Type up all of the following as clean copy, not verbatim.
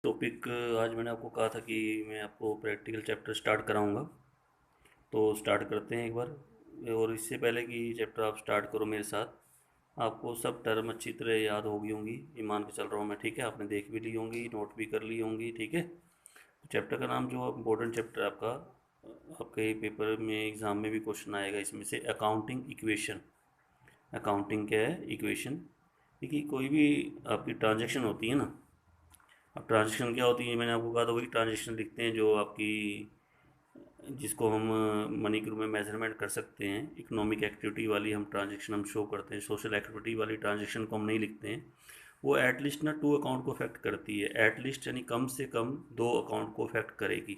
Topic आज मैंने आपको कहा था कि मैं आपको प्रैक्टिकल चैप्टर स्टार्ट कराऊंगा। तो स्टार्ट करते हैं एक बार। और इससे पहले कि चैप्टर आप स्टार्ट करो मेरे साथ, आपको सब टर्म अच्छी तरह याद होगी होंगी, ये मान के चल रहा हूँ मैं। ठीक है, आपने देख भी ली होंगी, नोट भी कर ली होंगी। ठीक है, चैप्टर का नाम जो इम्पोर्टेंट चैप्टर है आपका, आपके पेपर में एग्ज़ाम में भी क्वेश्चन आएगा इसमें से, अकाउंटिंग इक्वेशन। अकाउंटिंग क्या है? इक्वेशन। देखिए, कोई भी आपकी ट्रांजैक्शन होती है ना, अब ट्रांजेक्शन क्या होती है, मैंने आपको कहा था, वही ट्रांजेक्शन लिखते हैं जो आपकी, जिसको हम मनी के रूप में मेजरमेंट कर सकते हैं। इकोनॉमिक एक्टिविटी वाली हम ट्रांजेक्शन हम शो करते हैं, सोशल एक्टिविटी वाली ट्रांजेक्शन को हम नहीं लिखते हैं। वो एटलीस्ट ना टू अकाउंट को अफेक्ट करती है। एटलीस्ट यानी कम से कम दो अकाउंट को अफेक्ट करेगी।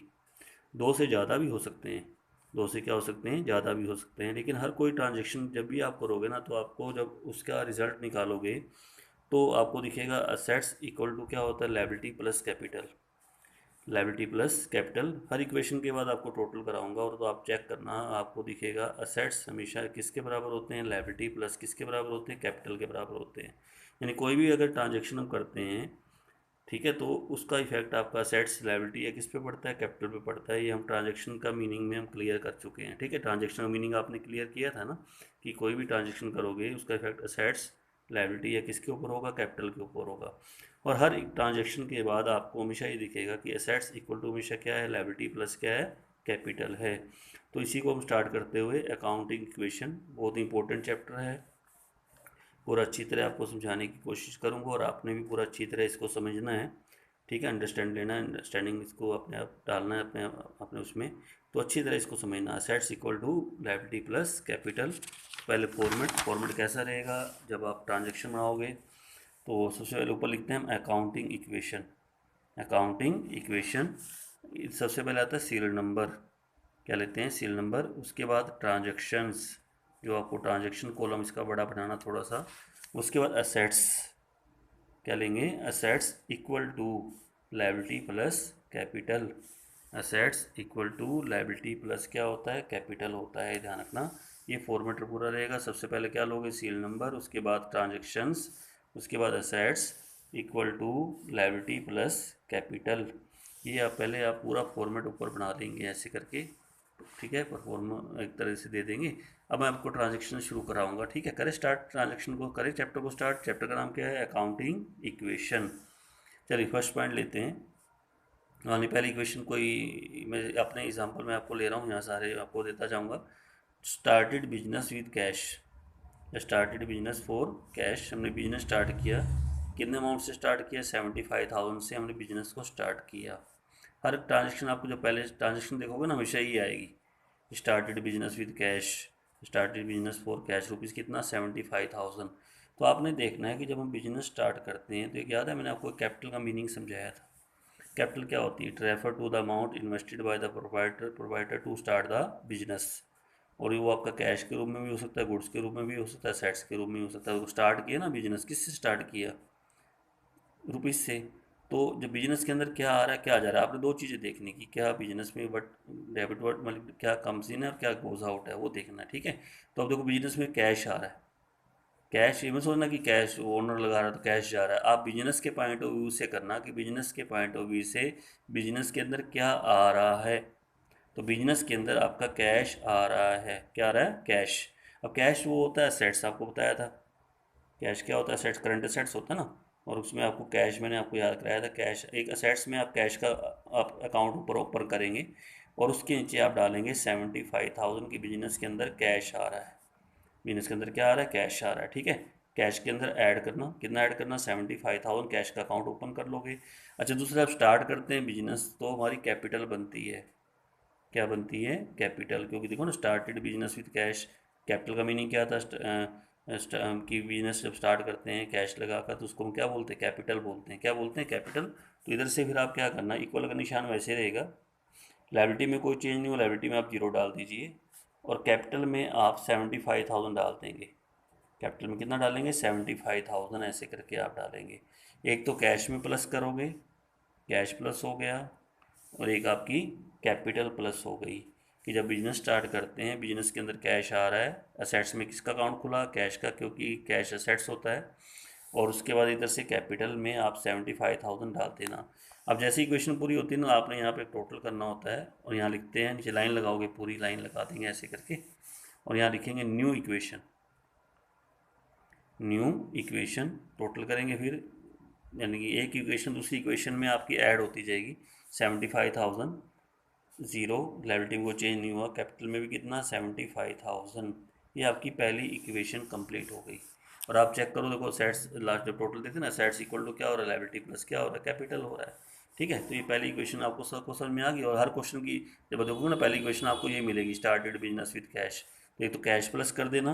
दो से ज़्यादा भी हो सकते हैं, दो से क्या हो सकते हैं, ज़्यादा भी हो सकते हैं। लेकिन हर कोई ट्रांजेक्शन जब भी आप करोगे ना, तो आपको जब उसका रिजल्ट निकालोगे तो आपको दिखेगा असेट्स इक्वल टू क्या होता है, liability plus capital. Liability plus capital, हर इक्वेशन के बाद आपको टोटल कराऊंगा, और तो आप चेक करना, आपको दिखेगा असेट्स हमेशा किसके बराबर होते हैं, लायबिलिटी प्लस किसके बराबर होते हैं, कैपिटल के बराबर होते हैं। यानी कोई भी अगर ट्रांजेक्शन हम करते हैं, ठीक है, तो उसका इफेक्ट आपका असेट्स लायबिलिटी या किस पे पड़ता है, कैपिटल पे पड़ता है। ये हम ट्रांजेक्शन का मीनिंग में हम क्लियर कर चुके हैं। ठीक है, ट्रांजेक्शन का मीनिंग आपने क्लियर किया था ना, कि कोई भी ट्रांजेक्शन करोगे उसका इफेक्ट असेट्स लायबिलिटी या किसके ऊपर होगा, कैपिटल के ऊपर होगा। और हर एक ट्रांजेक्शन के बाद आपको हमेशा ये दिखेगा कि असेट्स इक्वल टू हमेशा क्या है, लायबिलिटी प्लस क्या है, कैपिटल है। तो इसी को हम स्टार्ट करते हुए, अकाउंटिंग इक्वेशन बहुत ही इंपॉर्टेंट चैप्टर है। पूरा अच्छी तरह आपको समझाने की कोशिश करूँगा, और आपने भी पूरा अच्छी तरह इसको समझना है। ठीक है, अंडरस्टैंड लेना है, अंडरस्टैंडिंग इसको अपने आप डालना है अपने अपने उसमें। तो अच्छी तरह इसको समझना, assets equal to liability plus capital. पहले फॉर्मेट कैसा रहेगा जब आप ट्रांजेक्शन बनाओगे, तो सबसे पहले ऊपर लिखते हैं हम अकाउंटिंग इक्वेशन। अकाउंटिंग इक्वेशन, सबसे पहले आता है सीरियल नंबर, क्या लेते हैं, सीरियल नंबर। उसके बाद ट्रांजेक्शन्स, जो आपको ट्रांजेक्शन कॉलम इसका बड़ा बनाना थोड़ा सा। उसके बाद असेट्स, क्या लेंगे, assets equal to liability plus capital. Assets equal to liability plus क्या होता है, कैपिटल होता है, ध्यान रखना। ये फॉर्मेट पूरा रहेगा। सबसे पहले क्या लोगे, सीरियल नंबर, उसके बाद ट्रांजेक्शन्स, उसके बाद assets equal to liability plus capital. ये आप पहले आप पूरा फॉर्मेट ऊपर बना देंगे ऐसे करके। ठीक है, परफॉर्म एक तरह से दे देंगे। अब मैं आपको ट्रांजेक्शन शुरू कराऊंगा। ठीक है, करें स्टार्ट, ट्रांजेक्शन को करें, चैप्टर को स्टार्ट। चैप्टर का नाम क्या है, अकाउंटिंग इक्वेशन। चलिए फर्स्ट पॉइंट लेते हैं। यानी पहली इक्वेशन कोई मैं अपने एग्जांपल में आपको ले रहा हूँ, यहाँ सारे आपको देता जाऊँगा। Started business with cash, started business for cash. हमने बिजनेस स्टार्ट किया, कितने अमाउंट से स्टार्ट किया, 75,000 से हमने बिजनेस को स्टार्ट किया। हर ट्रांजेक्शन आपको, जो पहले ट्रांजेक्शन देखोगे ना, हमेशा ही आएगी, started business with cash, started business for cash, rupees कितना, 75,000। तो आपने देखना है कि जब हम बिजनेस स्टार्ट करते हैं, तो एक याद है मैंने आपको कैपिटल का मीनिंग समझाया था। कैपिटल क्या होती है, refer to the amount invested by the provider to start the business. और ये वो आपका कैश के रूप में भी हो सकता है, गुड्स के रूप में भी हो सकता है, सेट्स के रूप में भी हो सकता है। वो स्टार्ट किया ना बिजनेस, किससे स्टार्ट किया, रुपीज़ से। तो जब बिजनेस के अंदर क्या आ रहा है, क्या जा रहा है, आपने दो चीज़ें देखनी की, क्या बिजनेस में बट डेबिट वर्ड, मतलब क्या कम्स इन है और क्या गोज आउट है, वो देखना है। ठीक है, तो अब देखो बिजनेस में कैश आ रहा है, कैश, ये मत सोचना कि कैश ओनर लगा रहा है तो कैश जा रहा है। आप बिजनेस के पॉइंट ऑफ व्यू से करना कि बिजनेस के पॉइंट ऑफ व्यू से बिजनेस के अंदर क्या आ रहा है। तो बिजनेस के अंदर आपका कैश आ रहा है, क्या आ रहा है, कैश। अब कैश वो होता है असेट्स, आपको बताया था। कैश क्या होता है, असेट्स, करंट असेट्स होता है ना। और उसमें आपको कैश, मैंने आपको याद कराया था, कैश एक असेट्स में आप कैश का आप अकाउंट ऊपर ओपन करेंगे, और उसके नीचे आप डालेंगे 75,000 की बिजनेस के अंदर कैश आ रहा है। बिजनेस के अंदर क्या आ रहा है, कैश आ रहा है। ठीक है, कैश के अंदर ऐड करना, कितना ऐड करना, 75,000 कैश का अकाउंट ओपन कर लोगे। अच्छा, दूसरा आप स्टार्ट करते हैं बिजनेस, तो हमारी कैपिटल बनती है, क्या बनती है, कैपिटल। क्योंकि देखो ना, started business with cash, capital का मीनिंग क्या था, कि बिजनेस जब स्टार्ट करते हैं कैश लगाकर, तो उसको हम क्या बोलते हैं, कैपिटल बोलते हैं, क्या बोलते हैं, कैपिटल। तो इधर से फिर आप क्या करना, इक्वल का निशान वैसे रहेगा, लायबिलिटी में कोई चेंज नहीं हो, लायबिलिटी में आप जीरो डाल दीजिए, और कैपिटल में आप 75,000 डाल देंगे। कैपिटल में कितना डालेंगे, 75,000, ऐसे करके आप डालेंगे। एक तो कैश में प्लस करोगे, कैश प्लस हो गया, और एक आपकी कैपिटल प्लस हो गई। कि जब बिजनेस स्टार्ट करते हैं, बिजनेस के अंदर कैश आ रहा है, असेट्स में किसका अकाउंट खुला, कैश का, क्योंकि कैश असेट्स होता है। और उसके बाद इधर से कैपिटल में आप 75,000 डाल देना। अब जैसे इक्वेशन पूरी होती है ना, आपने यहाँ पे टोटल करना होता है और यहाँ लिखते हैं, नीचे लाइन लगाओगे, पूरी लाइन लगा देंगे ऐसे करके, और यहाँ लिखेंगे new equation. New equation total करेंगे फिर, यानी कि एक इक्वेशन दूसरी इक्वेशन में आपकी ऐड होती जाएगी। 75,000, ज़ीरो, रिलेटिव को चेंज नहीं हुआ, कैपिटल में भी कितना 75,000। ये आपकी पहली इक्वेशन कंप्लीट हो गई। और आप चेक करो, देखो सेट्स लास्ट जब टोटल देखते हैं ना, सेट्स इक्वल टू क्या हो रहा है, लायबिलिटी प्लस क्या हो रहा है, कैपिटल हो रहा है। ठीक है, तो ये पहली इक्वेशन आपको सबको समझ में आ गई। और हर क्वेश्चन की जब देखोगे ना, पहली इक्वेशन आपको ये मिलेगी, स्टार्टेड बिजनेस विद कैश। तो एक तो कैश प्लस कर देना,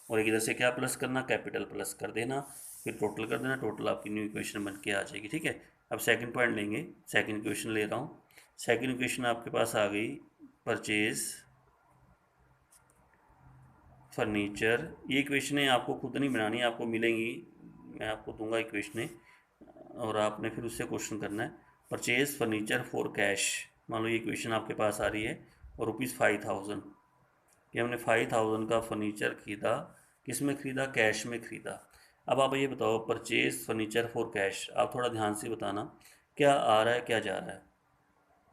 और एक इधर से क्या प्लस करना, कैपिटल प्लस कर देना, फिर टोटल कर देना, टोटल आपकी न्यू इक्वेशन बन के आ जाएगी। ठीक है, अब सेकंड पॉइंट लेंगे, सेकंड इक्वेशन ले रहा हूँ। सेकंड इक्वेशन आपके पास आ गई, परचेज फर्नीचर। ये इक्वेशनें आपको खुद नहीं बनानी, आपको मिलेंगी, मैं आपको दूंगा इक्वेशनें, और आपने फिर उससे क्वेश्चन करना है। परचेज फर्नीचर फॉर कैश, मान लो ये इक्वेशन आपके पास आ रही है, और ₹5,000, कि हमने 5,000 का फर्नीचर खरीदा, किस में खरीदा, कैश में खरीदा। अब आप ये बताओ, परचेज फर्नीचर फॉर कैश, आप थोड़ा ध्यान से बताना, क्या आ रहा है क्या जा रहा है,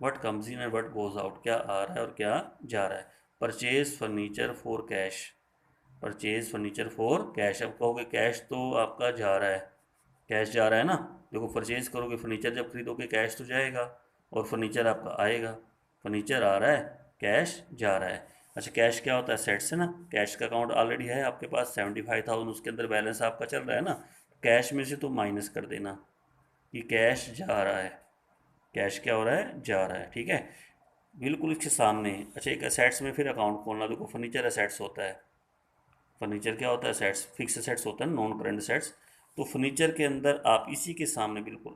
what comes in and what goes out, क्या आ रहा है और क्या जा रहा है। Purchase furniture for cash, purchase furniture for cash. अब कहोगे कैश तो आपका जा रहा है, कैश जा रहा है ना, देखो परचेज करोगे फर्नीचर, जब खरीदोगे कैश तो जाएगा और फर्नीचर आपका आएगा। फर्नीचर आ रहा है, कैश जा रहा है। अच्छा, कैश क्या होता है, सेट्स है ना, कैश का अकाउंट ऑलरेडी है आपके पास 75,000, उसके अंदर बैलेंस आपका चल रहा है ना, कैश में से तो माइनस कर देना कि कैश जा रहा है, कैश क्या हो रहा है, जा रहा है। ठीक है, बिल्कुल इसके सामने। अच्छा, एक असेट्स में फिर अकाउंट खोलना, देखो फर्नीचर असेट्स होता है, फर्नीचर क्या होता है, सेट्स, फिक्स असेट्स होता है, नॉन करंट असेट्स। तो फर्नीचर के अंदर आप इसी के सामने बिल्कुल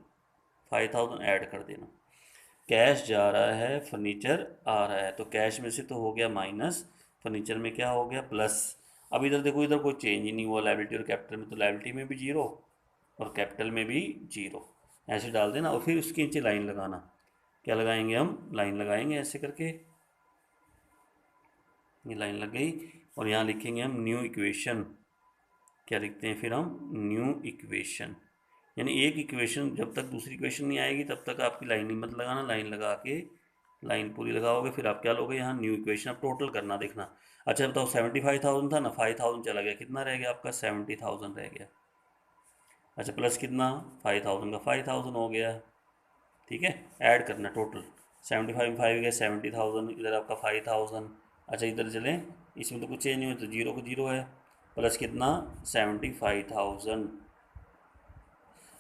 5,000 ऐड कर देना। कैश जा रहा है, फर्नीचर आ रहा है, तो कैश में से तो हो गया माइनस, फर्नीचर में क्या हो गया, प्लस। अब इधर देखो, इधर कोई चेंज ही नहीं हुआ, लायबिलिटी और कैपिटल में, तो लायबिलिटी में भी जीरो और कैपिटल में भी जीरो, ऐसे डाल देना। और फिर उसके नीचे लाइन लगाना, क्या लगाएंगे हम, लाइन लगाएंगे ऐसे करके, ये लाइन लग गई। और यहाँ लिखेंगे हम न्यू इक्वेशन, क्या लिखते हैं फिर हम, न्यू इक्वेशन। यानी एक इक्वेशन, जब तक दूसरी इक्वेशन नहीं आएगी तब तक आपकी लाइन ही मत लगाना, लाइन लगा के, लाइन पूरी लगाओगे, फिर आप क्या लोगे, यहाँ न्यू इक्वेशन। अब टोटल करना, देखना। अच्छा बताओ, 75,000 था ना, 5,000 चला गया, कितना रह गया आपका, 70,000 रह गया। अच्छा, प्लस कितना, 5,000 का 5,000 हो गया। ठीक है, ऐड करना टोटल, 75 में 5 गया, 70,000, इधर आपका 5,000। अच्छा, इधर चलें, इसमें तो कुछ चेंज नहीं हुआ, तो जीरो को जीरो है, प्लस कितना, 75,000।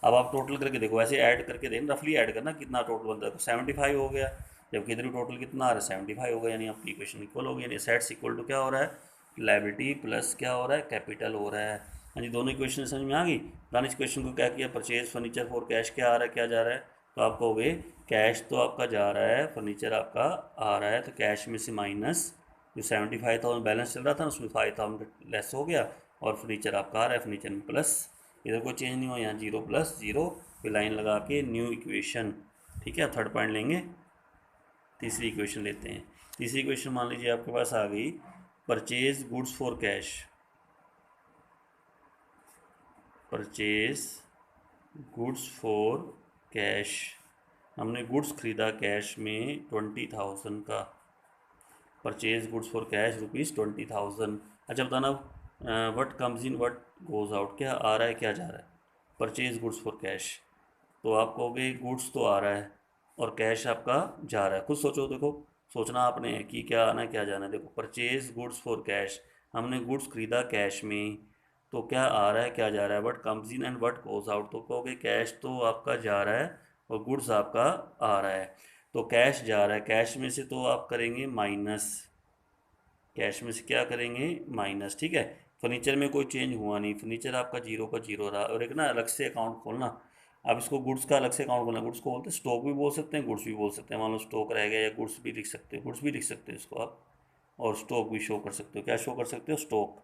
अब आप टोटल करके देखो, ऐसे ऐड करके देखना, रफली ऐड करना, कितना टोटल बनता है, तो 75 हो गया, जबकि इधर भी टोटल कितना आ रहा है, 75 हो गया, यानी आपकी इक्वेशन इक्वल हो गई। यानी सेट्स इक्वल टू क्या हो रहा है, लायबिलिटी प्लस क्या हो रहा है, कैपिटल हो रहा है। हाँ जी, दोनों इक्वेशन समझ में आ गई। प्लान इस क्वेश्चन को क्या किया, परचेज फर्नीचर फॉर कैश, क्या आ रहा है क्या जा रहा है, तो आप कहोगे कैश तो आपका जा रहा है, फर्नीचर आपका आ रहा है, तो कैश में से माइनस जो 75,000 बैलेंस चल रहा था ना, उसमें 5,000 लेस हो गया, और फर्नीचर आपका आ रहा है, फर्नीचर में प्लस, इधर कोई चेंज नहीं हो, यहाँ जीरो प्लस जीरो, फिर लाइन लगा के न्यू इक्वेशन। ठीक है, थर्ड पॉइंट लेंगे, तीसरी इक्वेशन लेते हैं। तीसरी इक्वेशन मान लीजिए आपके पास आ गई, purchase goods for cash, purchase goods for cash, हमने गुड्स खरीदा कैश में 20,000 का, परचेज गुड्स फॉर कैश ₹20,000। अच्छा बताना, what comes in what goes out, क्या आ रहा है क्या जा रहा है, परचेज गुड्स फॉर कैश। तो आप कहोगे गुड्स तो आ रहा है और कैश आपका जा रहा है, खुद सोचो, देखो सोचना आपने है कि क्या आना है क्या जाना है। देखो, परचेज गुड्स फॉर कैश, हमने गुड्स खरीदा कैश में, तो क्या आ रहा है क्या जा रहा है, what comes in and what goes out, तो कहोगे कैश तो आपका जा रहा है और गुड्स आपका आ रहा है। तो कैश जा रहा है, कैश में से तो आप करेंगे माइनस, कैश में से क्या करेंगे, माइनस। ठीक है, फर्नीचर में कोई चेंज हुआ नहीं, फर्नीचर आपका जीरो का जीरो रहा। और एक ना अलग से अकाउंट खोलना, आप इसको गुड्स का अलग से अकाउंट खोलना, गुड्स को बोलते हैं स्टॉक भी बोल सकते हैं, गुड्स भी बोल सकते हैं। मान लो स्टॉक रह गया, या गुड्स भी लिख सकते हो, गुड्स भी लिख सकते हो इसको आप, और स्टॉक भी शो कर सकते हो, क्या शो कर सकते हो, स्टॉक।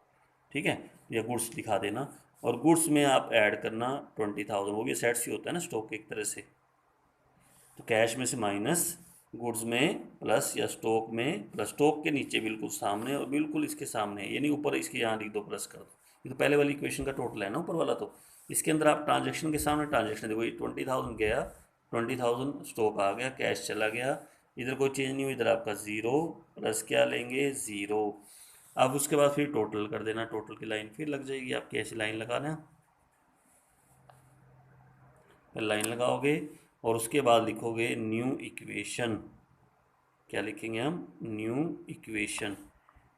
ठीक है, या गुड्स दिखा देना, और गुड्स में आप ऐड करना 20,000, वो भी सेट्स ही होता है ना स्टॉक एक तरह से। तो कैश में से माइनस, गुड्स में प्लस, या स्टॉक में प्लस, स्टॉक के नीचे बिल्कुल सामने और बिल्कुल इसके सामने, यानी ऊपर इसके यहाँ लिख दो, प्लस कर दो। ये तो पहले वाली इक्वेशन का टोटल है ना ऊपर वाला, तो इसके अंदर आप ट्रांजेक्शन के सामने ट्रांजेक्शन देखो, ये 20,000 गया, 20,000 स्टॉक आ गया, कैश चला गया, इधर कोई चेंज नहीं हुई, इधर आपका ज़ीरो प्लस क्या लेंगे, ज़ीरो। अब उसके बाद फिर टोटल कर देना, टोटल की लाइन फिर लग जाएगी आपकी, ऐसी लाइन लगाना, फिर लाइन लगाओगे और उसके बाद लिखोगे न्यू इक्वेशन। क्या लिखेंगे हम, न्यू इक्वेशन।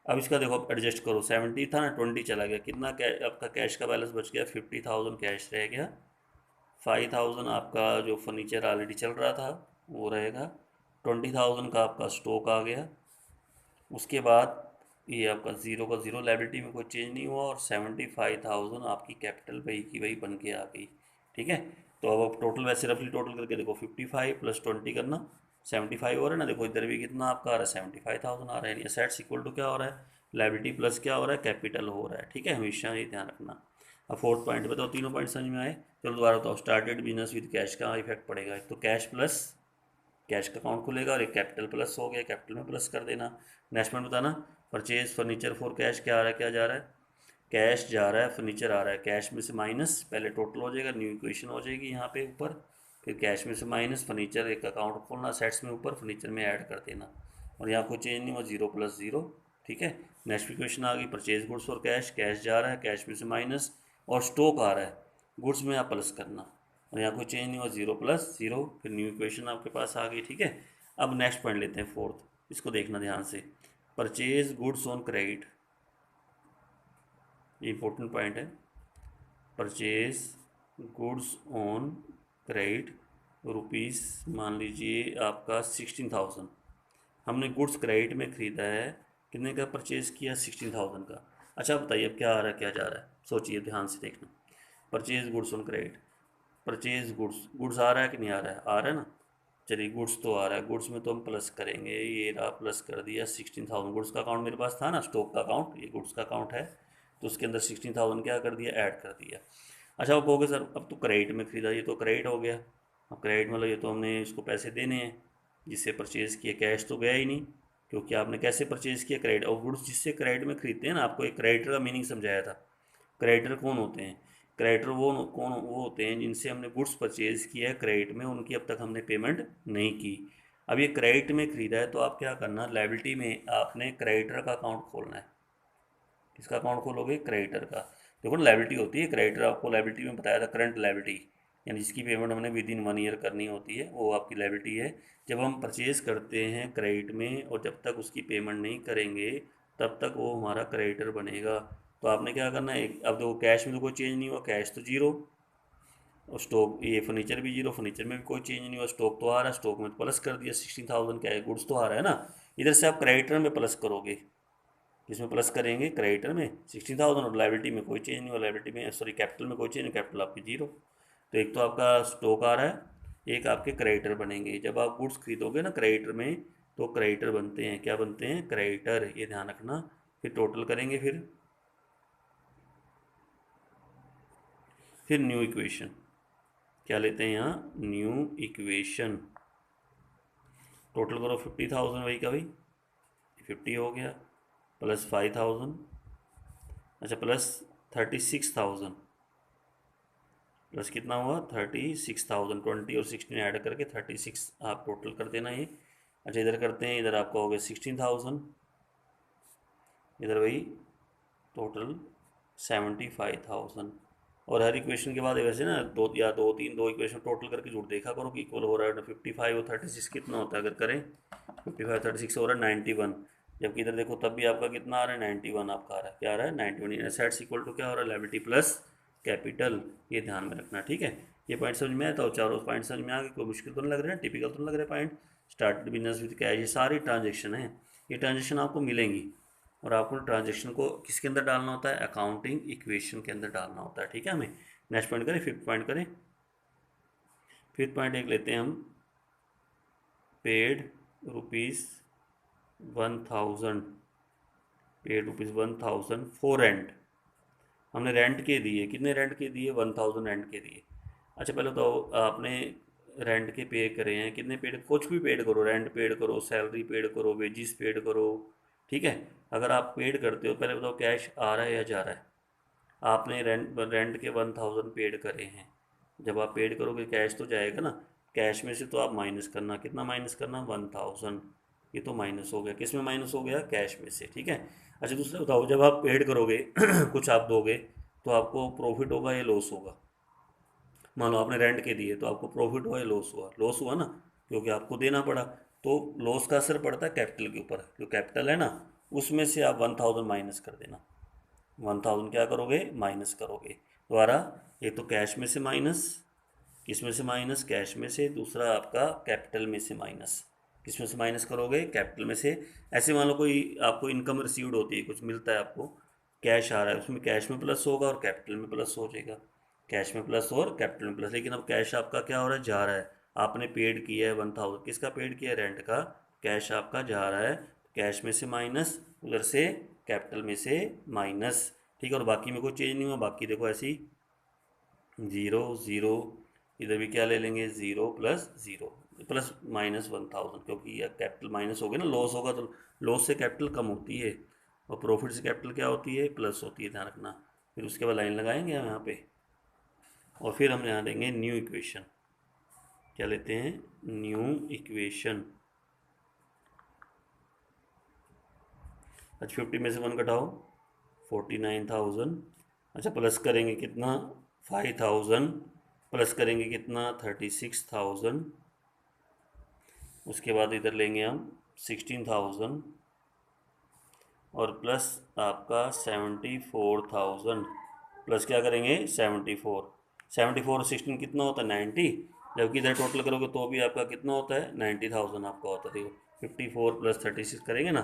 अब इसका देखो एडजस्ट करो, 70 था ना, 20 चला गया, कितना आपका कैश का बैलेंस बच गया, 50,000 कैश रह गया, 5,000 आपका जो फर्नीचर ऑलरेडी चल रहा था वो रहेगा, 20,000 का आपका स्टॉक आ गया, उसके बाद ये आपका ज़ीरो का ज़ीरो, लाइबिलिटी में कोई चेंज नहीं हुआ, और 75,000 आपकी कैपिटल वही की वही बन के आ गई। ठीक है, तो अब आप टोटल वैसे रफली टोटल करके देखो, 55 प्लस 20 करना, 75 हो रहा है ना, देखो इधर भी कितना आपका आ रहा है, 75,000 आ रहा है। एसेट्स इक्वल टू क्या हो रहा है, लाइबिलिटी प्लस क्या हो रहा है, कैपिटल हो रहा है। ठीक है, हमेशा ये ध्यान रखना। अब फोर्थ पॉइंट बताओ, तीनों पॉइंट समझ में आए? चलो दोबारा बताओ, स्टार्टेड बिजनेस विद कैश का इफेक्ट पड़ेगा, तो कैश प्लस कैश का अकाउंट खुलेगा, और एक कैपिटल प्लस हो गया, कैपिटल में प्लस कर देना। नेक्स्ट पॉइंट बताना, परचेज फर्नीचर फॉर कैश क्या आ रहा है, क्या जा रहा है, कैश जा रहा है, फर्नीचर आ रहा है, कैश में से माइनस, पहले टोटल हो जाएगा, न्यू इक्वेशन हो जाएगी यहाँ पे ऊपर, फिर कैश में से माइनस, फर्नीचर एक अकाउंट खोलना सेट्स में ऊपर, फर्नीचर में ऐड कर देना, और यहाँ कोई चेंज नहीं हुआ, जीरो प्लस जीरो। ठीक है, नेक्स्ट इक्वेशन आ गई, परचेज गुड्स और कैश, कैश जा रहा है, कैश में से माइनस, और स्टॉक आ रहा है, गुड्स में आप प्लस करना, और यहाँ कोई चेंज नहीं हुआ, जीरो प्लस जीरो, फिर न्यू इक्वेशन आपके पास आ गई। ठीक है, अब नेक्स्ट पॉइंट लेते हैं फोर्थ, इसको देखना ध्यान से, परचेज गुड्स ऑन क्रेडिट, ये इंपॉर्टेंट पॉइंट है, purchase goods on credit rupees, मान लीजिए आपका 16,000, हमने गुड्स क्रेडिट में ख़रीदा है, कितने का परचेज़ किया, 16,000 का। अच्छा बताइए अब क्या आ रहा है, क्या जा रहा है, सोचिए ध्यान से देखना, purchase goods on credit, purchase goods, goods आ रहा है कि नहीं आ रहा है, आ रहा है ना, चलिए गुड्स तो आ रहा है, गुड्स में तो हम प्लस करेंगे, ये रहा प्लस कर दिया 16,000, गुड्स का अकाउंट मेरे पास था ना, स्टॉक का अकाउंट, ये गुड्स का अकाउंट है, तो उसके अंदर 16,000 क्या कर दिया, ऐड कर दिया। अच्छा वो कहोगे सर अब तो क्रेडिट में ख़रीदा, ये तो क्रेडिट हो गया, अब क्रेडिट मतलब ये तो हमने इसको पैसे देने हैं जिससे परचेज़ किया, कैश तो गया ही नहीं, क्योंकि आपने कैसे परचेज़ किया, क्रेडिट, और गुड्स जिससे क्रेडिट में खरीदते हैं ना, आपको एक क्रेडिटर का मीनिंग समझाया था, क्रेडिटर कौन होते हैं, क्रेडिटर वो होते हैं जिनसे हमने गुड्स परचेज़ किया है क्रेडिट में, उनकी अब तक हमने पेमेंट नहीं की, अब ये क्रेडिट में ख़रीदा है, तो आप क्या करना, लायबिलिटी में आपने क्रेडिटर का अकाउंट खोलना है, किसका अकाउंट खोलोगे, क्रेडिटर का। देखो ना लायबिलिटी होती है, क्रेडिटर आपको लायबिलिटी में बताया था, करंट लायबिलिटी, यानी जिसकी पेमेंट हमने विद इन 1 ईयर करनी होती है, वो आपकी लायबिलिटी है। जब हम परचेज़ करते हैं क्रेडिट में और जब तक उसकी पेमेंट नहीं करेंगे तब तक वो हमारा क्रेडिटर बनेगा। तो आपने क्या करना है, अब देखो कैश में तो कोई चेंज नहीं हुआ, कैश तो जीरो, और स्टॉक ये फर्नीचर भी जीरो, फर्नीचर में भी कोई चेंज नहीं हुआ, स्टॉक तो आ रहा है, स्टॉक में तो प्लस कर दिया 16,000, क्या है, गुड्स तो आ रहा है ना, इधर से आप क्रेडिटर में प्लस करोगे, इसमें प्लस करेंगे क्रेडिटर में 16,000, और लाइबिलिटी में कोई चेंज नहीं हुआ, लाइबिलिटी में सॉरी कैपिटल में कोई चेंज नहीं, कैपिटल आपकी जीरो। तो एक तो आपका स्टॉक आ रहा है, एक आपके क्रेडिटर बनेंगे, जब आप गुड्स खरीदोगे ना क्रेडिटर में, तो क्रेडिटर बनते हैं, क्या बनते हैं, क्रेडिटर, ये ध्यान रखना। फिर टोटल करेंगे, फिर न्यू इक्वेशन, क्या लेते हैं यहाँ, न्यू इक्वेशन, टोटल करो 50,000 वही का वही, 50 हो गया, प्लस 5,000, अच्छा प्लस 36,000, प्लस कितना हुआ, 36,000, 20 और 16 ऐड करके 36 आप टोटल कर देना ये। अच्छा इधर करते हैं, इधर आपका हो गया 16,000, इधर वही टोटल 75,000, और हर इक्वेशन के बाद वैसे ना दो इक्वेशन टोटल करके जरूर देखा करो कि इक्वल हो रहा है, 55 और 36 कितना होता है, अगर करें 55 36 हो रहा है 91, जबकि इधर देखो तब भी आपका कितना आ रहा है, 91 आपका आ रहा है, क्या आ रहा है, 91, एसेट्स इक्वल टू क्या हो रहा है, लायबिलिटी प्लस कैपिटल, ये ध्यान में रखना। ठीक है, ये पॉइंट समझ में आया, तो चारों पॉइंट समझ में आ गए, कोई मुश्किल तो नहीं लग रहा है, टिपिकल तो नहीं लग रहा है point, start business with cash, ये सारी ट्रांजेक्शन है, ये ट्रांजेक्शन आपको मिलेंगी, और आपको ट्रांजेक्शन को किसके अंदर डालना होता है, अकाउंटिंग इक्वेशन के अंदर डालना होता है। ठीक है, हमें नेक्स्ट पॉइंट करें, फिफ्थ पॉइंट करें, फिफ्थ पॉइंट एक लेते हैं हम, paid rupees 1,000, paid rupees 1,000 for rent, हमने रेंट के दिए, कितने रेंट के दिए, 1,000 रेंट के दिए। अच्छा पहले तो आपने रेंट के पे करे हैं, कितने पेड, कुछ भी पेड करो, रेंट पेड करो, सैलरी पेड करो, वेजिस पेड करो। ठीक है, अगर आप पेड करते हो, पहले बताओ कैश आ रहा है या जा रहा है, आपने रेंट के 1000 पेड करे हैं। जब आप पेड करोगे कैश तो जाएगा ना, कैश में से तो आप माइनस करना, कितना माइनस करना, 1000। ये तो माइनस हो गया, किस में माइनस हो गया, कैश में से, ठीक है। अच्छा दूसरा बताओ, जब आप पेड करोगे कुछ आप दोगे तो आपको प्रॉफिट होगा या लॉस होगा। मान लो आपने रेंट के दिए तो आपको प्रॉफिट हुआ या लॉस हुआ, लॉस हुआ ना, क्योंकि आपको देना पड़ा। तो लॉस का असर पड़ता है कैपिटल के ऊपर, जो कैपिटल है ना उसमें से आप 1000 माइनस कर देना। 1000 क्या करोगे, माइनस करोगे। दोबारा, एक तो कैश में से माइनस, किस में से माइनस, कैश में से। दूसरा आपका कैपिटल में से माइनस, किस में से माइनस करोगे, कैपिटल में से। ऐसे मान लो कोई आपको इनकम रिसीव्ड होती है, कुछ मिलता है आपको, कैश आ रहा है, उसमें कैश में प्लस होगा और कैपिटल में प्लस हो जाएगा। कैश में प्लस और कैपिटल में प्लस, लेकिन अब कैश आपका क्या हो रहा है, जा रहा है। आपने पेड किया है 1000, किसका पेड किया है, रेंट का। कैश आपका जा रहा है, कैश में से माइनस, उधर से कैपिटल में से माइनस, ठीक है। और बाकी में कोई चेंज नहीं हुआ, बाकी देखो ऐसे ही, ज़ीरो ज़ीरो, इधर भी क्या ले लेंगे, zero plus zero, plus minus 1000, क्योंकि यह कैपिटल माइनस हो गया ना, लॉस होगा तो लॉस से कैपिटल कम होती है और प्रॉफिट से कैपिटल क्या होती है, प्लस होती है, ध्यान रखना। फिर उसके बाद लाइन लगाएंगे हम यहाँ पे, और फिर हम यहाँ देंगे न्यू इक्वेशन। क्या लेते हैं, न्यू इक्वेशन। अच्छा 50 में से 1 घटाओ, 49,000। अच्छा प्लस करेंगे कितना, 5000, प्लस करेंगे कितना, 36,000। उसके बाद इधर लेंगे हम 16,000 और प्लस आपका 74,000, प्लस क्या करेंगे, 74 और 16 कितना होता है, 90। जबकि इधर टोटल करोगे तो भी आपका कितना होता है, 90,000 आपका होता है। देखो 54 प्लस 36 करेंगे ना,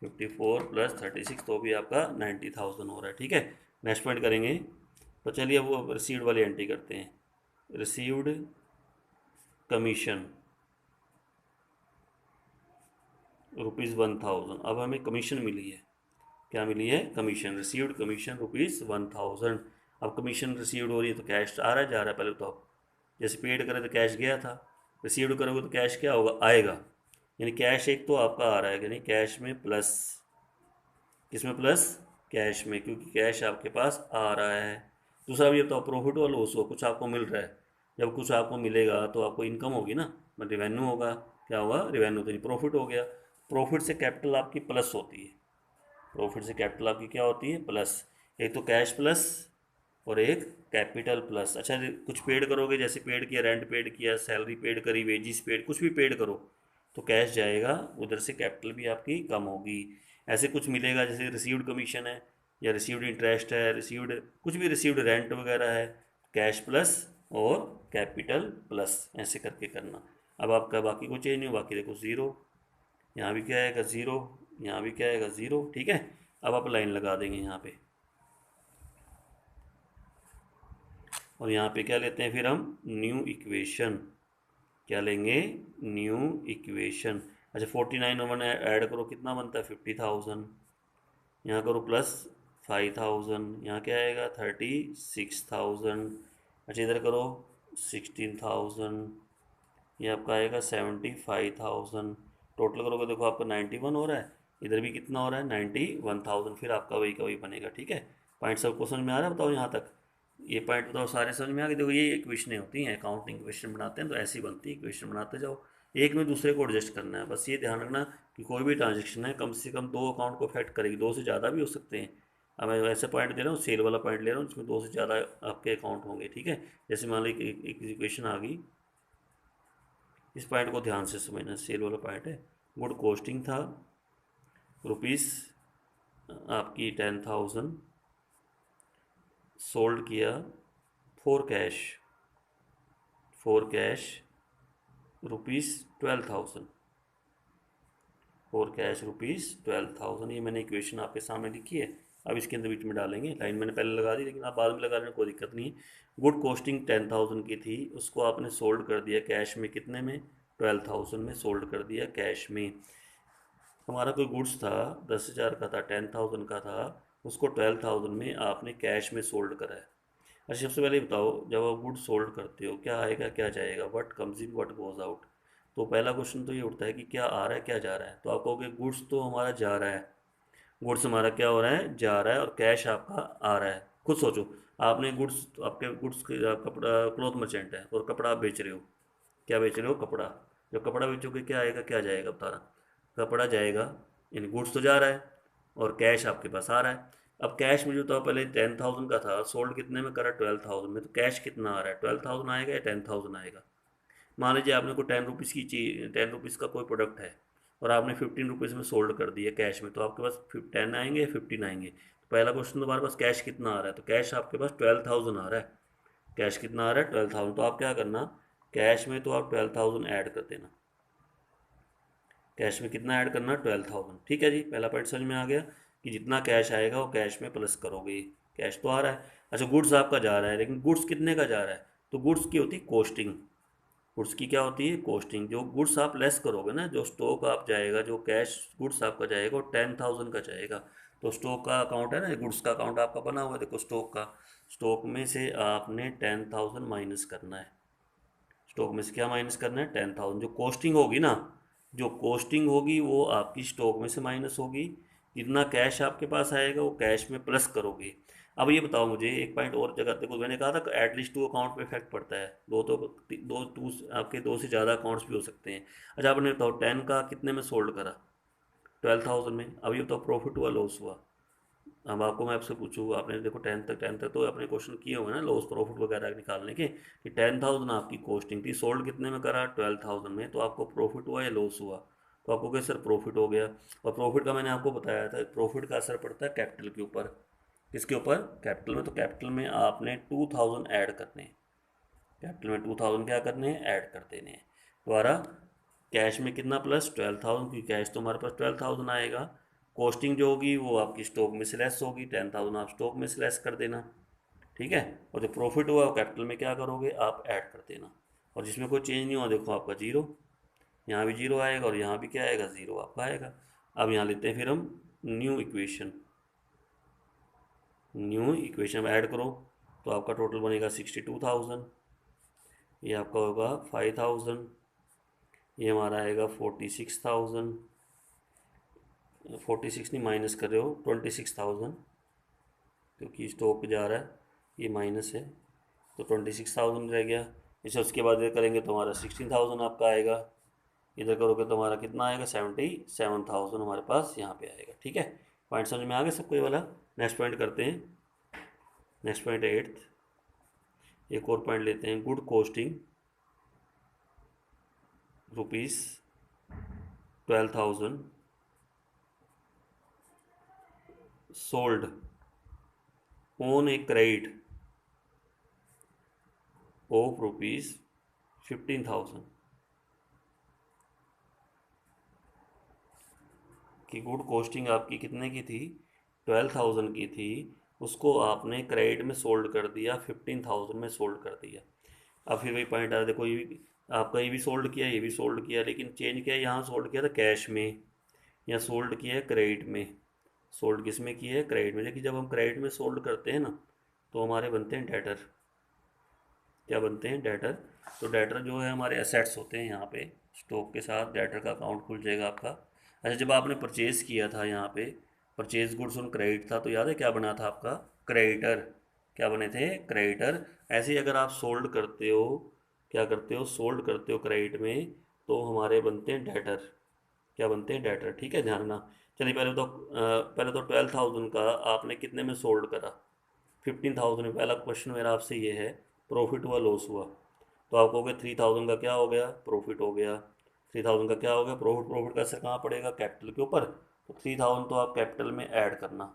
54 प्लस 36 तो भी आपका 90,000 हो रहा है, ठीक है। नेक्स्ट पॉइंट करेंगे, तो चलिए अब वो रिसीव्ड वाली एंट्री करते हैं। Received commission ₹1000। अब हमें कमीशन मिली है, क्या मिली है, कमीशन, रिसीव्ड कमीशन ₹1000। अब कमीशन रिसीव्ड हो रही है तो कैश आ रहा है, जा रहा है, पहले तो आप जैसे पेड करें तो कैश गया था, रिसीव्ड करोगे तो कैश क्या होगा, आएगा। यानी कैश एक तो आपका आ रहा है, यानी कैश में प्लस, किसमें प्लस, कैश में, क्योंकि कैश आपके पास आ रहा है। दूसरा भी बताओ, प्रॉफिट और लॉस हो, कुछ आपको मिल रहा है। जब कुछ आपको मिलेगा तो आपको इनकम होगी ना, मतलब रिवेन्यू होगा, क्या होगा, रिवेन्यू, तो प्रॉफिट हो गया। प्रॉफिट से कैपिटल आपकी प्लस होती है, प्रॉफिट से कैपिटल आपकी क्या होती है, प्लस। एक तो कैश प्लस और एक कैपिटल प्लस। अच्छा कुछ पेड करोगे, जैसे पेड किया, रेंट पेड किया, सैलरी पेड करी, वेजिस पेड, कुछ भी पेड करो तो कैश जाएगा, उधर से कैपिटल भी आपकी कम होगी। ऐसे कुछ मिलेगा, जैसे रिसीव्ड कमीशन है या रिसीव्ड इंटरेस्ट है, रिसीव्ड कुछ भी, रिसीव्ड रेंट वगैरह है, कैश प्लस और कैपिटल प्लस, ऐसे करके करना। अब आपका बाकी को चेंज नहीं हो, बाकी देखो ज़ीरो, यहाँ भी क्या आएगा, ज़ीरो, यहाँ भी क्या आएगा, ज़ीरो, ठीक है। अब आप लाइन लगा देंगे यहाँ पे, और यहाँ पे क्या लेते हैं फिर हम, न्यू इक्वेशन। क्या लेंगे, न्यू इक्वेशन। अच्छा 49 और 1 ऐड करो, कितना बनता है, 50,000। यहाँ करो प्लस 5,000, यहाँ क्या आएगा, 36,000। अच्छा इधर करो 16,000, ये आपका आएगा 75,000। टोटल करोगे देखो आपका 91 हो रहा है, इधर भी कितना हो रहा है, 91,000। फिर आपका वही का वही बनेगा, ठीक है। पॉइंट सबको समझ में आ रहा है, बताओ यहाँ तक, ये पॉइंट बताओ सारे समझ में आ गए। देखो ये इक्वेशनें होती हैं, अकाउंटिंग इक्वेशन बनाते हैं तो ऐसी बनती है, इक्वेशन बनाते जाओ, एक में दूसरे को एडजस्ट करना है। बस ये ध्यान रखना कि कोई भी ट्रांजेक्शन है कम से कम दो अकाउंट को अफेक्ट करेगी, दो से ज़्यादा भी हो सकते हैं। अब मैं ऐसे पॉइंट दे रहा हूँ, सेल वाला पॉइंट ले रहा हूँ जिसमें दो से ज़्यादा आपके अकाउंट होंगे, ठीक है। जैसे मान लो एक इक्वेशन आ गई, इस पॉइंट को ध्यान से समझना, सेल वाला पॉइंट है। गुड कॉस्टिंग था, रुपीस आपकी 10,000, सोल्ड किया for cash, rupees 12,000, for cash rupees 12,000। ये मैंने इक्वेशन आपके सामने लिखी है। अब इसके अंदर बीच में डालेंगे, लाइन मैंने पहले लगा दी लेकिन आप बाद में लगा लेना, कोई दिक्कत नहीं है। गुड कॉस्टिंग 10,000 की थी, उसको आपने सोल्ड कर दिया कैश में, कितने में, 12,000 में सोल्ड कर दिया कैश में। हमारा कोई गुड्स था 10,000 का था, 10,000 का था, उसको 12,000 में आपने कैश में सोल्ड करा है। अच्छा सबसे पहले बताओ, जब आप गुड्स सोल्ड करते हो क्या आएगा क्या जाएगा, what comes in what goes out. तो पहला क्वेश्चन तो ये उठता है कि क्या आ रहा है क्या जा रहा है। तो आप कहोगे गुड्स तो हमारा जा रहा है, गुड्स हमारा क्या हो रहा है, जा रहा है, और कैश आपका आ रहा है। खुद सोचो, आपने गुड्स, आपके गुड्स कपड़ा, क्लॉथ मर्चेंट है और कपड़ा आप बेच रहे हो। क्या बेच रहे हो? कपड़ा। जब कपड़ा बेचोगे क्या आएगा, क्या जाएगा बताना? कपड़ा जाएगा, यानी गुड्स तो जा रहा है और कैश आपके पास आ रहा है। अब कैश में जो था पहले 10,000 का था, सोल्ड कितने में करा? 12,000 में। तो कैश कितना आ रहा है? 12,000 आएगा या 10,000 आएगा? मान लीजिए आपने कोई 10 रुपीज़ की चीज, 10 रुपीज़ का कोई प्रोडक्ट है और आपने 15 रुपीज़ में सोल्ड कर दिया कैश में, तो आपके पास 10 आएंगे या 15 आएंगे? तो पहला क्वेश्चन, तुम्हारे पास कैश कितना आ रहा है? तो कैश आपके पास 12,000 आ रहा है। कैश कितना आ रहा है? 12,000। तो आप क्या करना, कैश में तो आप 12,000 ऐड कर देना। कैश में कितना ऐड करना? 12,000। ठीक है जी, पहला पॉइंट समझ में आ गया कि जितना कैश आएगा वो कैश में प्लस करोगे। कैश तो आ रहा है। अच्छा, गुड्स आपका जा रहा है, लेकिन गुड्स कितने का जा रहा है? तो गुड्स की होती है कॉस्टिंग। गुड्स की क्या होती है? कॉस्टिंग। जो गुड्स आप लेस करोगे ना, जो स्टॉक आप जाएगा, जो कैश गुड्स आपका जाएगा वो 10,000 का जाएगा। तो स्टॉक का अकाउंट है ना, गुड्स का अकाउंट आपका बना हुआ है, देखो स्टॉक का। स्टॉक में से आपने 10,000 माइनस करना है। स्टॉक में से क्या माइनस करना है? 10,000। जो कॉस्टिंग होगी ना, जो कॉस्टिंग होगी वो आपकी स्टॉक में से माइनस होगी। जितना कैश आपके पास आएगा वो कैश में प्लस करोगे। अब ये बताओ मुझे, एक पॉइंट और जगह, देखो मैंने कहा था एटलीस्ट 2 अकाउंट पे इफेक्ट पड़ता है। दो तो, दो टू, आपके 2 से ज़्यादा अकाउंट्स भी हो सकते हैं। अच्छा, आपने बताओ 10 का कितने में सोल्ड करा? 12,000 में। अब ये बताओ प्रॉफिट हुआ लॉस हुआ? अब आपको मैं आपसे पूछूँ, आपने देखो 10 तक तो अपने क्वेश्चन किए होंगे ना लॉस प्रॉफिट वगैरह निकालने के, कि 10,000 आपकी कॉस्टिंग थी, सोल्ड कितने में करा? 12,000 में। तो आपको प्रॉफिट हुआ या लॉस हुआ? तो आपको क्या सर, प्रॉफिट हो गया। और प्रॉफिट का मैंने आपको बताया था, प्रॉफिट का असर पड़ता है कैपिटल के ऊपर। किसके ऊपर? कैपिटल में। तो कैपिटल में आपने 2,000 ऐड करने हैं। कैपिटल में 2,000 क्या करने हैं? ऐड कर देने हैं। दोबारा, कैश में कितना प्लस? 12,000, क्योंकि कैश तो हमारे पास 12,000 आएगा। कॉस्टिंग जो होगी वो आपकी स्टॉक में से लेस होगी, 10,000 आप स्टॉक में से लेस कर देना। ठीक है। और जो प्रॉफिट हुआ वो कैपिटल में क्या करोगे? आप ऐड कर देना। और जिसमें कोई चेंज नहीं हुआ, देखो आपका जीरो, यहाँ भी जीरो आएगा और यहाँ भी क्या आएगा? ज़ीरो आपका आएगा। अब यहाँ लेते हैं फिर हम new equation. New equation add करो तो आपका टोटल बनेगा 62,000। ये आपका होगा 5,000। ये हमारा आएगा 46,000। 46 नहीं, माइनस कर रहे हो, 26,000, क्योंकि स्टॉक जा रहा है, ये माइनस है। तो 26,000 रह गया। इसे उसके बाद इधर करेंगे तो हमारा 16,000 आपका आएगा। इधर करोगे तो हमारा कितना आएगा? 77,000 हमारे पास यहाँ पे आएगा। ठीक है, पॉइंट समझ में आ गया सबको ये वाला? नेक्स्ट पॉइंट करते हैं। Next point 8th। एक और पॉइंट लेते हैं, good costing rupees 12,000 sold on a credit of rupees 15,000। कि गुड कॉस्टिंग आपकी कितने की थी? 12,000 की थी। उसको आपने क्रेडिट में सोल्ड कर दिया, 15,000 में सोल्ड कर दिया। अब फिर वही पॉइंट आ रहा, देखो ये भी आपका, ये भी सोल्ड किया, ये भी सोल्ड किया, लेकिन चेंज किया, यहाँ सोल्ड किया था कैश में, या सोल्ड किया है क्रेडिट में। सोल्ड किस में किया है? क्रेडिट में। लेकिन जब हम क्रेडिट में सोल्ड करते हैं ना, तो हमारे बनते हैं डेटर। क्या बनते हैं? डेटर। तो डेटर जो है हमारे एसेट्स होते हैं यहाँ पे। स्टॉक के साथ डेटर का अकाउंट खुल जाएगा आपका। अच्छा, जब आपने परचेज़ किया था यहाँ पे, परचेज गुड्स ऑन क्रेडिट था, तो याद है क्या बना था आपका? क्रेडिटर। क्या बने थे? क्रेडिटर। ऐसे ही अगर आप सोल्ड करते हो, क्या करते हो? सोल्ड करते हो क्रेडिट में, तो हमारे बनते हैं डेटर। क्या बनते हैं? डेटर। ठीक है, ध्यान रखना। चलिए पहले तो 12,000 का आपने कितने में सोल्ड करा? 15,000 में। पहला क्वेश्चन मेरा आपसे ये है, प्रॉफिट हुआ लॉस हुआ? तो आप कहोगे 3,000 का क्या हो गया? प्रॉफिट हो गया। 3,000 का क्या हो गया? प्रॉफिट। प्रॉफिट का असर कहाँ पड़ेगा? कैपिटल के ऊपर। तो 3,000 तो आप कैपिटल में ऐड करना।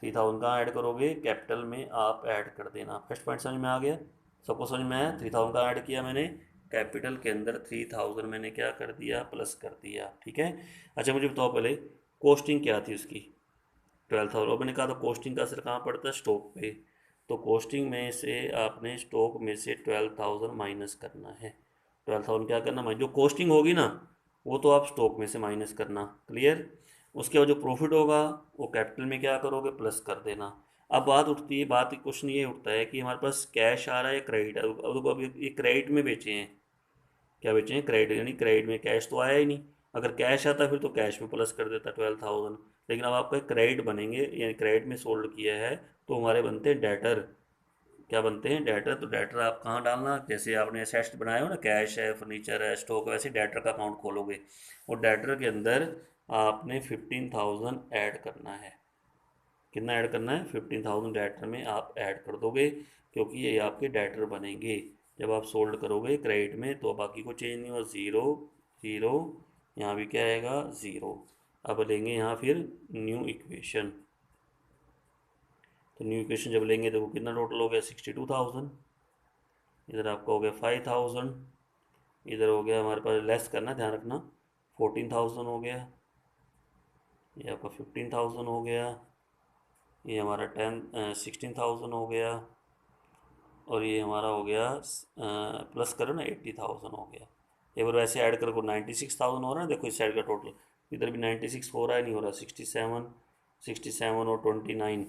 3,000 कहाँ ऐड करोगे? कैपिटल में आप ऐड कर देना। फर्स्ट पॉइंट समझ में आ गया? सबको समझ में आया? 3,000 का ऐड किया मैंने, कैपिटल के अंदर 3,000 मैंने क्या कर दिया? प्लस कर दिया। ठीक है। अच्छा, मुझे बताओ पहले कॉस्टिंग क्या थी उसकी? 12,000। और मैंने कहा था कॉस्टिंग का असर कहाँ पड़ता है? स्टॉक पे। तो कॉस्टिंग में से आपने स्टॉक में से 12,000 माइनस करना है। 12,000 क्या करना? जो कॉस्टिंग होगी ना, वो तो आप स्टॉक में से माइनस करना। क्लियर? उसके बाद जो प्रॉफिट होगा वो कैपिटल में क्या करोगे? प्लस कर देना। अब बात उठती है, बात क्वेश्चन ये उठता है कि हमारे पास कैश आ रहा है या क्रेडिट है? अब देखो, अब ये क्रेडिट में बेचे हैं। क्या बेचे हैं? क्रेडिट। यानी क्रेडिट में कैश तो आया ही नहीं। अगर कैश आता फिर तो कैश में प्लस कर देता 12,000। लेकिन अब आपका क्रेडिट बनेंगे, यानी क्रेडिट में सोल्ड किया है, तो हमारे बनते हैं डेटर। क्या बनते हैं? डेटर। तो डेटर आप कहाँ डालना, जैसे आपने एसेट्स बनाए हो ना, कैश है, फर्नीचर है, स्टॉक है, वैसे डेटर का अकाउंट खोलोगे और डेटर के अंदर आपने 15,000 ऐड करना है। कितना ऐड करना है? 15,000 डेटर में आप ऐड कर दोगे, क्योंकि ये आपके डेटर बनेंगे। जब आप सोल्ड करोगे क्रेडिट में तो बाकी को चेंज नहीं हुआ, ज़ीरो ज़ीरो, यहाँ भी क्या आएगा? ज़ीरो। अब लेंगे यहाँ फिर न्यू इक्वेशन। तो न्यू इक्वेशन जब लेंगे देखो कितना टोटल हो गया? 62,000। इधर आपका हो गया 5,000। इधर हो गया हमारे पास, लेस करना ध्यान रखना, 14,000 हो गया। ये आपका 15,000 हो गया। ये हमारा 16,000 हो गया। और ये हमारा हो गया प्लस करो ना, 80,000 हो गया। एक बार वैसे ऐड करो, 96,000 हो रहा है। देखो इस साइड का टोटल, इधर भी 96 हो रहा है, नहीं हो रहा? 67, 67 और 29,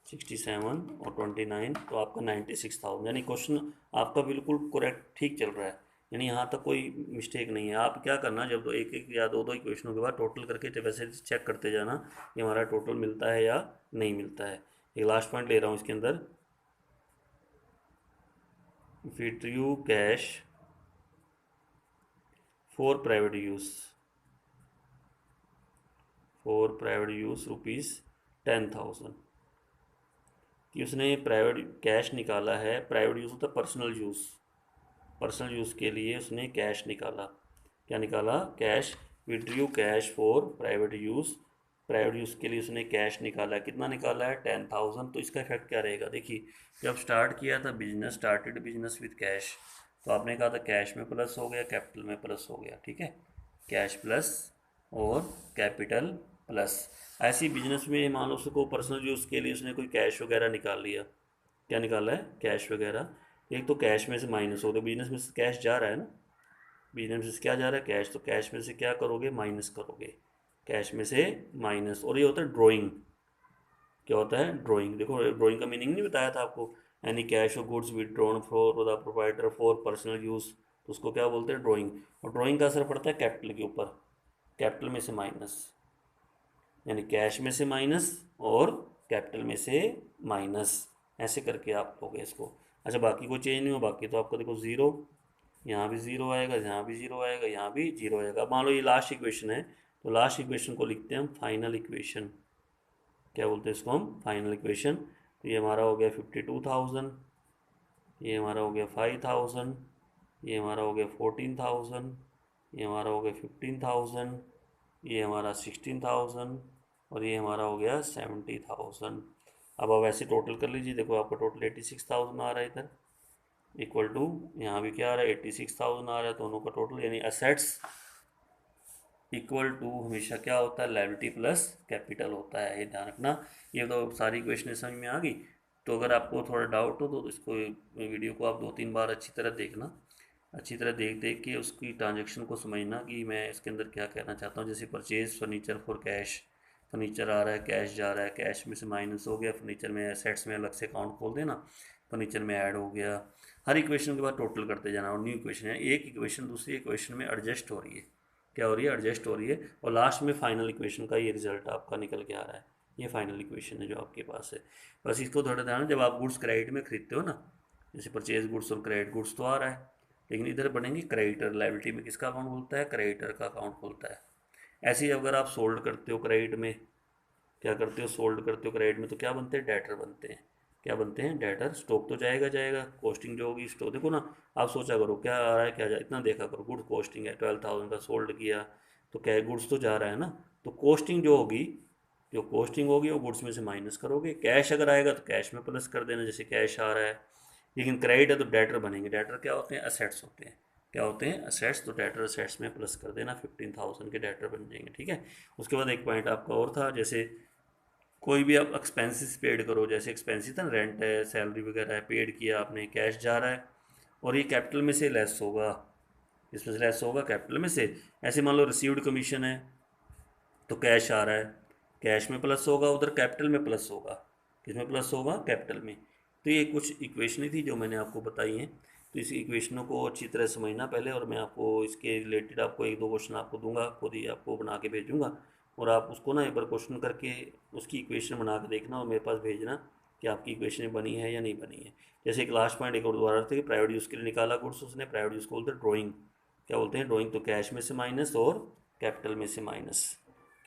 67 और 29, तो आपका 96,000। यानी क्वेश्चन आपका बिल्कुल करेक्ट, ठीक चल रहा है। यानी यहाँ तक कोई मिस्टेक नहीं है। आप क्या करना, जब दो एक एक या दो दो इक्वेशनों के बाद टोटल करके जब वैसे चेक करते जाना कि हमारा टोटल मिलता है या नहीं मिलता है। एक लास्ट पॉइंट ले रहा हूँ इसके अंदर, withdrew cash for private use, rupees 10,000, कि उसने प्राइवेट कैश निकाला है। प्राइवेट यूज़ होता है पर्सनल यूज़, पर्सनल यूज़ के लिए उसने कैश निकाला। क्या निकाला? Cash. Withdrew cash for private use, private use के लिए उसने कैश निकाला है। कितना निकाला है? 10,000। तो इसका इफेक्ट क्या रहेगा? देखिए, जब स्टार्ट किया था business, started business with cash, तो आपने कहा था कैश में प्लस हो गया, कैपिटल में प्लस हो गया, ठीक है। कैश प्लस और कैपिटल प्लस। ऐसी बिजनेस में मान लो उसको पर्सनल यूज़ के लिए उसने कोई कैश वगैरह निकाल लिया। क्या निकाला है? कैश वगैरह। एक तो कैश में से माइनस हो, तो बिजनेस में से कैश जा रहा है ना, बिजनेस में से क्या जा रहा है? कैश। तो कैश में से क्या करोगे? माइनस करोगे, कैश में से माइनस। और ये होता है ड्राइंग। क्या होता है? ड्राइंग। देखो ड्राइंग का मीनिंग नहीं बताया था आपको, यानी कैश और goods withdrawn for the proprietor for personal use, तो उसको क्या बोलते हैं? ड्राइंग। और ड्राइंग का असर पड़ता है कैपिटल के ऊपर, कैपिटल में से माइनस, यानी कैश में से माइनस और कैपिटल में से माइनस, ऐसे करके आप लोगे इसको। अच्छा, बाकी को चेंज नहीं हो, बाकी तो आपको देखो ज़ीरो, यहाँ भी ज़ीरो आएगा, यहाँ भी ज़ीरो आएगा, यहाँ भी जीरो आएगा। अब मान लो ये लास्ट इक्वेशन है, तो लास्ट इक्वेशन को लिखते हैं हम फाइनल इक्वेशन। क्या बोलते हैं इसको हम? Final equation. तो ये हमारा हो गया 52,000, ये हमारा हो गया 5,000, ये हमारा हो गया 14,000, ये हमारा हो गया 15,000, ये हमारा 16,000 और ये हमारा हो गया 70,000। अब आप ऐसे टोटल कर लीजिए, देखो आपका टोटल 86,000 आ रहा है इधर, इक्वल टू यहाँ भी क्या आ रहा है? 86,000 आ रहा है, दोनों का टोटल। यानी असेट्स इक्वल टू हमेशा क्या होता है? लायबिलिटी प्लस कैपिटल होता है, ये ध्यान रखना। ये तो सारी क्वेश्चन समझ में आ गई। तो अगर आपको थोड़ा डाउट हो तो इसको, वीडियो को आप 2-3 बार अच्छी तरह देखना, अच्छी तरह देख देख के उसकी ट्रांजेक्शन को समझना कि मैं इसके अंदर क्या कहना चाहता हूँ। जैसे purchase furniture for cash, furniture आ रहा है, कैश जा रहा है, कैश में से माइनस हो गया, फर्नीचर में एसेट्स में अलग से अकाउंट खोल देना, फर्नीचर में ऐड हो गया। हर इक्वेशन के बाद टोटल करते जाना। और न्यू इक्वेशन है, एक इक्वेशन दूसरी इक्वेशन में एडजस्ट हो रही है। क्या हो रही है? एडजस्ट हो रही है। और लास्ट में फाइनल इक्वेशन का ये रिजल्ट आपका निकल के आ रहा है। ये फाइनल इक्वेशन है जो आपके पास है। बस इसको थोड़ा ध्यान, जब आप गुड्स क्रेडिट में खरीदते हो ना, जैसे परचेज गुड्स और क्रेडिट गुड्स तो आ रहा है, लेकिन इधर बनेंगे क्रेडिटर। लायबिलिटी में किसका अकाउंट खुलता है? क्रेडिटर का अकाउंट खुलता है। ऐसे ही अगर आप सोल्ड करते हो क्रेडिट में, क्या करते हो? सोल्ड करते हो क्रेडिट में, तो क्या बनते हैं? डेटर बनते हैं। क्या बनते हैं? डेटर। स्टॉक तो जाएगा जाएगा, कॉस्टिंग जो होगी स्टॉक। देखो ना, आप सोचा करो क्या आ रहा है, क्या जा, इतना देखा करो। गुड कॉस्टिंग है 12,000 का, सोल्ड किया तो क्या गुड्स तो जा रहा है ना, तो कॉस्टिंग जो होगी, जो कॉस्टिंग होगी वो गुड्स में से माइनस करोगे। कैश अगर आएगा तो कैश में प्लस कर देना, जैसे कैश आ रहा है। लेकिन क्रेडिट है तो डेटर बनेंगे। डेटर क्या होते हैं? असेट्स होते हैं। क्या होते हैं? असेट्स। तो डेटर असेट्स में प्लस कर देना, 15,000 के डेटर बन जाएंगे, ठीक है। उसके बाद एक पॉइंट आपका और था, जैसे कोई भी आप एक्सपेंसेस पेड करो, जैसे एक्सपेंसेस था ना, रेंट है, सैलरी वगैरह है, पेड किया आपने, कैश जा रहा है और ये कैपिटल में से लेस होगा, इसमें से लेस होगा कैपिटल में से। ऐसे मान लो रिसीव्ड कमीशन है, तो कैश आ रहा है, कैश में प्लस होगा, उधर कैपिटल में प्लस होगा। किसमें प्लस होगा? कैपिटल में। तो ये कुछ इक्वेशन थी जो मैंने आपको बताई हैं। तो इस इक्वेशनों को अच्छी तरह समझना पहले, और मैं आपको इसके रिलेटेड आपको एक दो क्वेश्चन आपको दूंगा, खुद ही आपको बना के भेजूंगा, और आप उसको ना एक बार क्वेश्चन करके उसकी इक्वेशन बना के देखना और मेरे पास भेजना। कि आपकी इक्वेशन बनी है या नहीं बनी है। जैसे एक लास्ट पॉइंट एक और दोबारा थे कि प्राइवेट यूज़ के लिए निकाला गुड्स उसने, प्राइवेट यूज़ को बोलते हैं ड्राइंग, क्या बोलते हैं ड्राइंग, तो कैश में से माइनस और कैपिटल में से माइनस।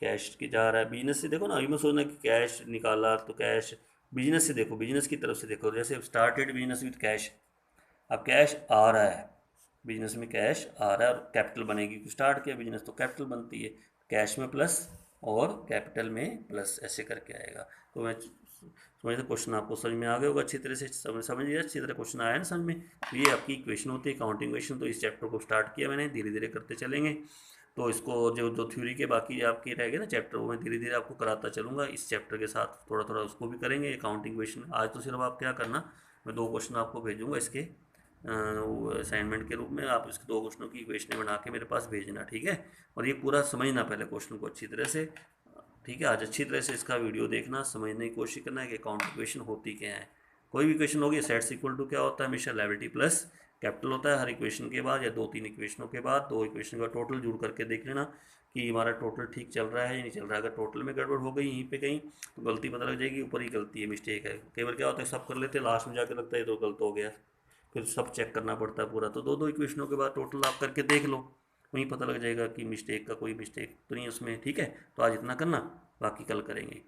कैश की जा रहा है बिजनेस से, देखो ना अभी मैं सोचना कि कैश निकाला तो कैश बिजनेस से देखो, बिजनेस की तरफ से देखो, जैसे स्टार्टेड बिजनेस विद कैश, अब कैश आ रहा है, बिजनेस में कैश आ रहा है और कैपिटल बनेगी, स्टार्ट किया बिजनेस तो कैपिटल बनती है, कैश में प्लस और कैपिटल में प्लस, ऐसे करके आएगा। तो मैं समझ क्वेश्चन आपको समझ में आ गया होगा अच्छी तरह से, समझिए अच्छी तरह क्वेश्चन आया ना समझ में। तो ये आपकी इक्वेशन होती है काउंटिंग इक्वेशन। तो इस चैप्टर को स्टार्ट किया मैंने, धीरे धीरे करते चलेंगे। तो इसको जो जो थ्योरी के बाकी आपके रह गए ना चैप्टर, वो मैं धीरे धीरे आपको कराता चलूँगा, इस चैप्टर के साथ थोड़ा थोड़ा उसको भी करेंगे काउंटिंग इक्वेशन। आज तो सिर्फ आप क्या करना, मैं 2 क्वेश्चन आपको भेजूँगा इसके असाइनमेंट के रूप में, आप इसके 2 क्वेश्चनों की इक्वेशनें बना के मेरे पास भेजना, ठीक है। और ये पूरा समझना पहले क्वेश्चन को अच्छी तरह से, ठीक है। आज अच्छी तरह से इसका वीडियो देखना, समझने की कोशिश करना है कि अकाउंट इक्वेशन होती क्या है। कोई भी इक्वेशन होगी, सेट्स इक्वल टू क्या होता है, हमेशा लायबिलिटी प्लस कैपिटल होता है हर इक्वेशन के बाद, या 2-3 इक्वेशनों के बाद 2 इक्वेशन का टोटल जुड़ करके देख लेना कि हमारा टोटल ठीक चल रहा है या नहीं चल रहा है। अगर टोटल में गड़बड़ हो गई यहीं पे कहीं तो गलती पता लग जाएगी, ऊपर ही गलती है, मिस्टेक है। कई बार क्या होता है सब कर लेते हैं, लास्ट में जाकर लगता है तो गलत हो गया, फिर सब चेक करना पड़ता है पूरा। तो 2-2 इक्वेशनों के बाद टोटल आप करके देख लो, वहीं पता लग जाएगा कि मिस्टेक का कोई मिस्टेक तो नहीं है उसमें, ठीक है। तो आज इतना करना, बाकी कल करेंगे।